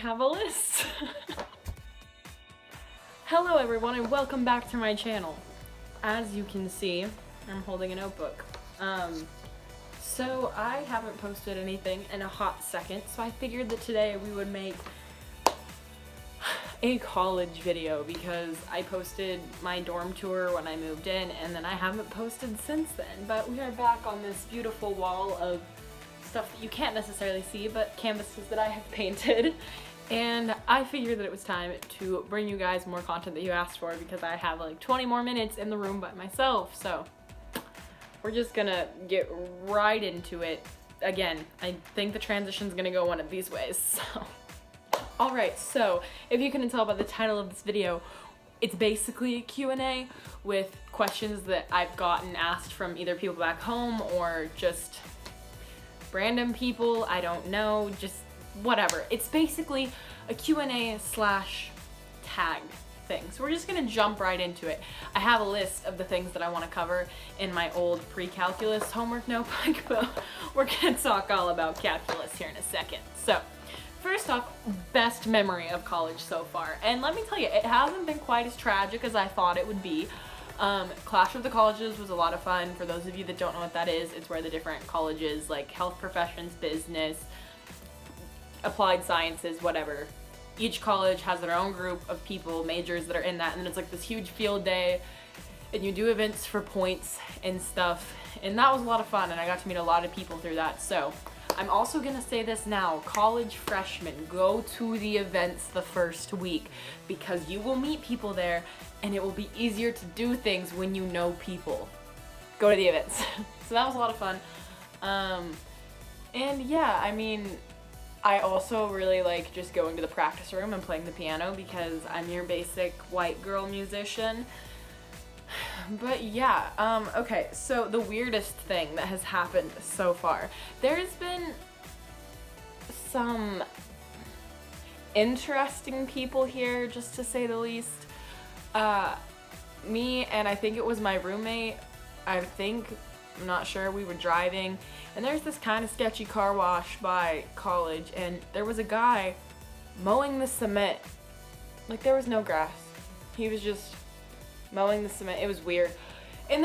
have a list. Hello everyone and welcome back to my channel. As you can see, I'm holding a notebook. So I haven't posted anything in a hot second, so I figured that today we would make a college video because I posted my dorm tour when I moved in and then I haven't posted since then. But we are back on this beautiful wall of stuff that you can't necessarily see, but canvases that I have painted. And I figured that it was time to bring you guys more content that you asked for because I have like 20 more minutes in the room by myself. So we're just gonna get right into it. Again, I think the transition's gonna go one of these ways, so. Alright, so if you couldn't tell by the title of this video, it's basically a Q&A with questions that I've gotten asked from either people back home or just random people, I don't know, just whatever. It's basically a Q&A slash tag thing. So we're just gonna jump right into it. I have a list of the things that I want to cover in my old pre-calculus homework notebook, but we're gonna talk all about calculus here in a second. So first off, best memory of college so far. And let me tell you, it hasn't been quite as tragic as I thought it would be. Clash of the Colleges was a lot of fun. For those of you that don't know what that is, it's where the different colleges, like health professions, business, applied sciences, whatever. Each college has their own group of people, majors that are in that, and then it's like this huge field day, and you do events for points and stuff, and that was a lot of fun, and I got to meet a lot of people through that. So I'm also gonna say this now, college freshmen, go to the events the first week because you will meet people there and it will be easier to do things when you know people. Go to the events. So that was a lot of fun. And yeah, I mean, I also really like just going to the practice room and playing the piano because I'm your basic white girl musician. But yeah, okay, so the weirdest thing that has happened so far. There's been some interesting people here, just to say the least. Me and I think it was my roommate, I'm not sure, we were driving, and there's this kind of sketchy car wash by college, and there was a guy mowing the cement. Like, there was no grass. He was just mowing the cement. It was weird. And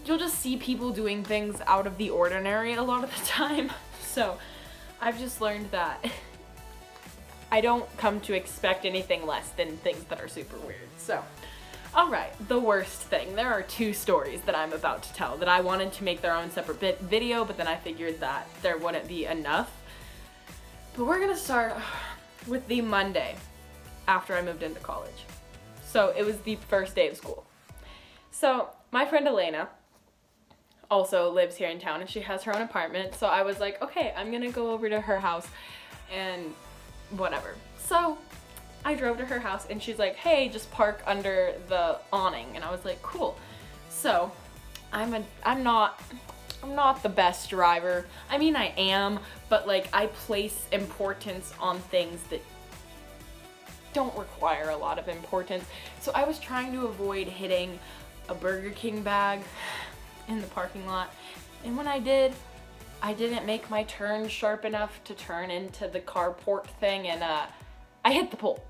you'll just see people doing things out of the ordinary a lot of the time. So I've just learned that I don't come to expect anything less than things that are super weird. So, alright, the worst thing. There are two stories that I'm about to tell that I wanted to make their own separate video, but then I figured that there wouldn't be enough. But we're gonna start with the Monday after I moved into college. So it was the first day of school. So my friend Elena also lives here in town and she has her own apartment. So I was like, okay, I'm gonna go over to her house and whatever. So I drove to her house and she's like, hey, just park under the awning. And I was like, cool. So I'm not the best driver. I mean, I am, but like I place importance on things that don't require a lot of importance. So I was trying to avoid hitting a Burger King bag in the parking lot. And when I did, I didn't make my turn sharp enough to turn into the carport thing, and I hit the pole.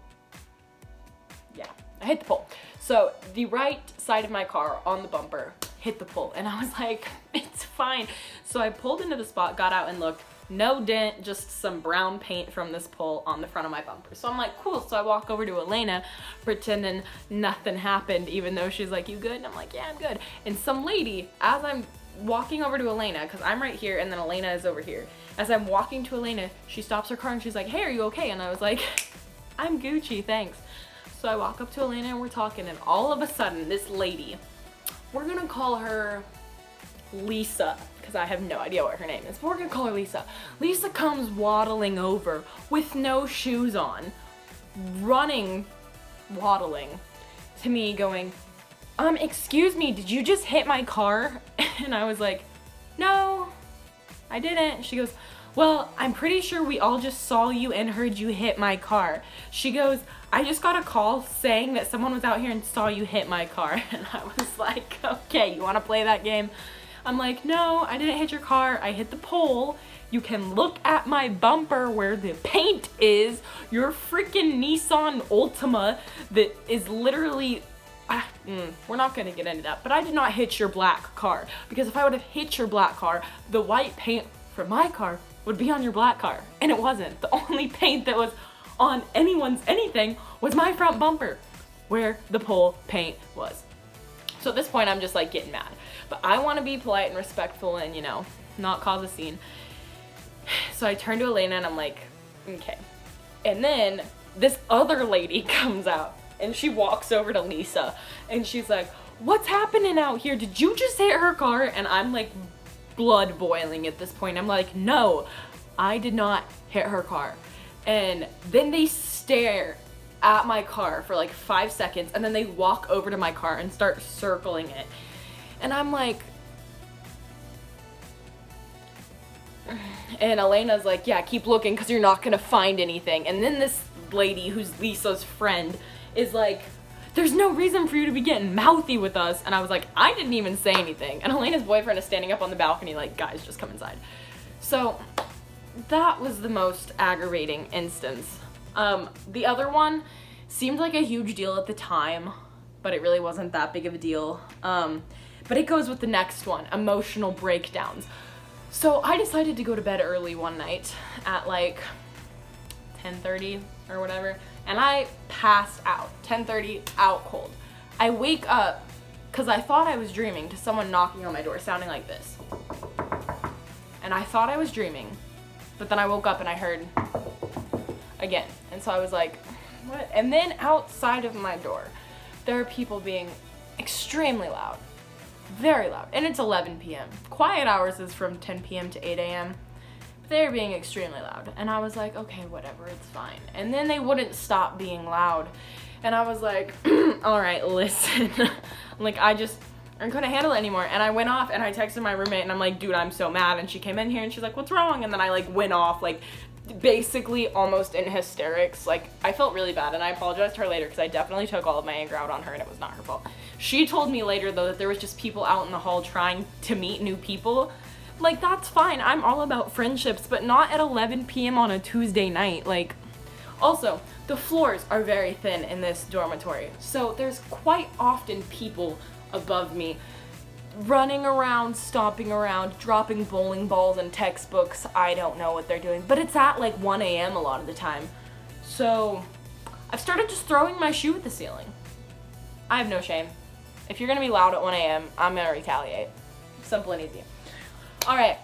Yeah, I hit the pole. So the right side of my car on the bumper hit the pole, and I was like, it's fine. So I pulled into the spot, got out and looked. No dent, just some brown paint from this pole on the front of my bumper. So I'm like, cool. So I walk over to Elena, pretending nothing happened, even though she's like, you good? And I'm like, yeah, I'm good. And some lady, as I'm walking over to Elena, because I'm right here and then Elena is over here. As I'm walking to Elena, she stops her car and she's like, hey, are you okay? And I was like, I'm Gucci, thanks. So I walk up to Elena and we're talking, and all of a sudden, this lady, we're gonna call her Lisa, because I have no idea what her name is, but we're gonna call her Lisa. Lisa comes waddling over with no shoes on, waddling to me going, excuse me, did you just hit my car? And I was like, no, I didn't. She goes, well, I'm pretty sure we all just saw you and heard you hit my car. She goes, I just got a call saying that someone was out here and saw you hit my car. And I was like, okay, you wanna play that game? I'm like, no, I didn't hit your car. I hit the pole You can look at my bumper where the paint is. Your freaking Nissan Altima that is literally, we're not gonna get into that, but I did not hit your black car, because if I would have hit your black car, the white paint for my car would be on your black car, and it wasn't. The only paint that was on anyone's anything was my front bumper, where the pole paint was. So at this point, I'm just like getting mad, but I want to be polite and respectful and, you know, not cause a scene. So I turn to Elena and I'm like, okay. And then this other lady comes out and she walks over to Lisa and she's like, what's happening out here? Did you just hit her car? And I'm like blood boiling at this point. I'm like, no, I did not hit her car. And then they stare at my car for like 5 seconds and then they walk over to my car and start circling it. And I'm like, and Elena's like, yeah, keep looking because you're not gonna find anything. And then this lady who's Lisa's friend is like, there's no reason for you to be getting mouthy with us. And I was like, I didn't even say anything. And Elena's boyfriend is standing up on the balcony like, guys, just come inside. So that was the most aggravating instance. The other one seemed like a huge deal at the time, but it really wasn't that big of a deal. But it goes with the next one, emotional breakdowns. So I decided to go to bed early one night at like 10:30 or whatever, and I passed out, 10:30, out cold. I wake up because I thought I was dreaming to someone knocking on my door sounding like this. And I thought I was dreaming, but then I woke up and I heard again. And so I was like, what? And then outside of my door, there are people being extremely loud. Very loud. And it's 11 p.m. Quiet hours is from 10 p.m. to 8 a.m. But they're being extremely loud. And I was like, okay, whatever, it's fine. And then they wouldn't stop being loud. And I was like, all right, listen. Like, I couldn't handle it anymore. And I went off and I texted my roommate and I'm like, dude, I'm so mad. And she came in here and she's like, what's wrong? And then I like went off, like basically almost in hysterics. Like, I felt really bad and I apologized to her later because I definitely took all of my anger out on her and it was not her fault. She told me later though that there was just people out in the hall trying to meet new people. Like, that's fine, I'm all about friendships, but not at 11 p.m. on a Tuesday night. Like, also, the floors are very thin in this dormitory, so there's quite often people above me running around, stomping around, dropping bowling balls and textbooks. I don't know what they're doing, but it's at like 1 a.m. a lot of the time. So I've started just throwing my shoe at the ceiling. I have no shame. If you're gonna be loud at 1 a.m., I'm gonna retaliate. Simple and easy. All right,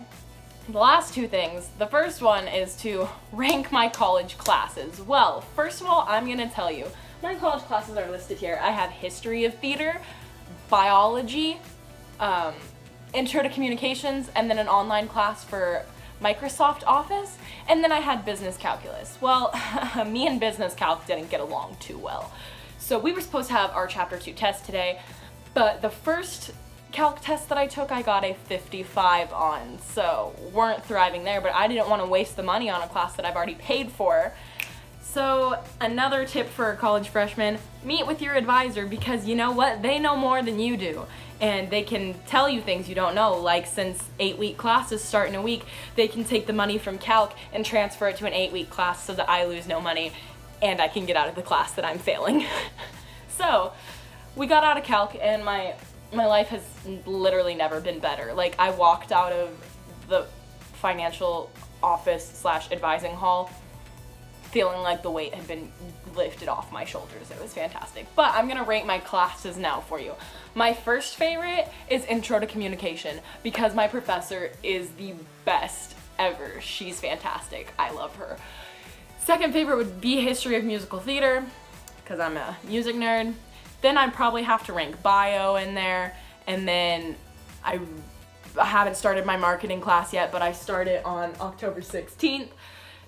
the last two things. The first one is to rank my college classes. Well, first of all, I'm gonna tell you, my college classes are listed here. I have history of theater, biology, intro to communications, and then an online class for Microsoft Office, and then I had business calculus. Well, me and business calc didn't get along too well. So we were supposed to have our chapter 2 test today, but the first calc test that I took, I got a 55 on, so weren't thriving there, but I didn't want to waste the money on a class that I've already paid for. So another tip for college freshmen, meet with your advisor, because you know what? They know more than you do. And they can tell you things you don't know, like since 8-week classes start in a week, they can take the money from calc and transfer it to an 8-week class so that I lose no money and I can get out of the class that I'm failing. So we got out of calc and my life has literally never been better. Like, I walked out of the financial office / advising hall feeling like the weight had been lifted off my shoulders. It was fantastic. But I'm gonna rate my classes now for you. My first favorite is Intro to Communication because my professor is the best ever. She's fantastic. I love her. Second favorite would be History of Musical Theater because I'm a music nerd. Then I'd probably have to rank bio in there, and then I haven't started my marketing class yet, but I start it on October 16th.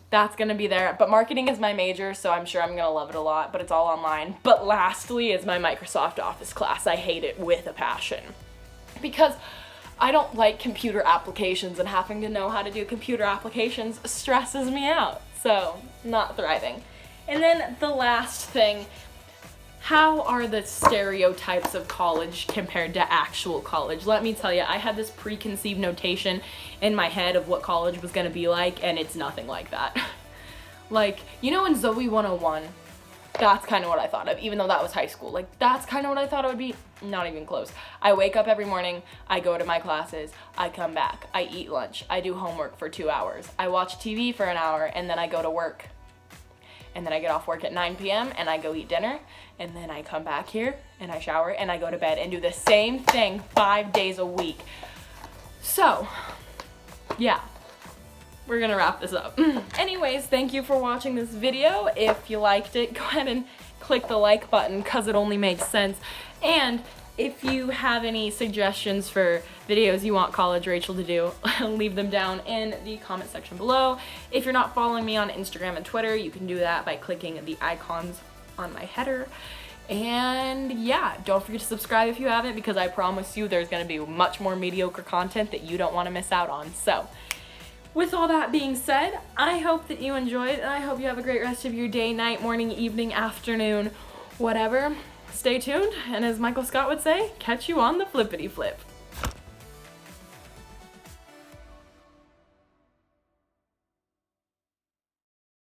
That's gonna be there, but marketing is my major, so I'm sure I'm gonna love it a lot, but it's all online. But lastly is my Microsoft Office class. I hate it with a passion because I don't like computer applications, and having to know how to do computer applications stresses me out, so not thriving. And then the last thing, how are the stereotypes of college compared to actual college? Let me tell you, I had this preconceived notation in my head of what college was gonna be like, and it's nothing like that. Like, you know, in Zoe 101, that's kind of what I thought of, even though that was high school. Like, that's kind of what I thought it would be. Not even close. I wake up every morning, I go to my classes, I come back, I eat lunch, I do homework for 2 hours, I watch TV for an hour, and then I go to work. And then I get off work at 9 p.m. and I go eat dinner, and then I come back here and I shower and I go to bed and do the same thing 5 days a week. So, yeah, we're gonna wrap this up. Anyways, thank you for watching this video. If you liked it, go ahead and click the like button because it only makes sense. And if you have any suggestions for videos you want College Rachel to do, leave them down in the comment section below. If you're not following me on Instagram and Twitter, you can do that by clicking the icons on my header. And yeah, don't forget to subscribe if you haven't, because I promise you there's gonna be much more mediocre content that you don't wanna miss out on. So, with all that being said, I hope that you enjoyed, and I hope you have a great rest of your day, night, morning, evening, afternoon, whatever. Stay tuned, and as Michael Scott would say, catch you on the flippity flip.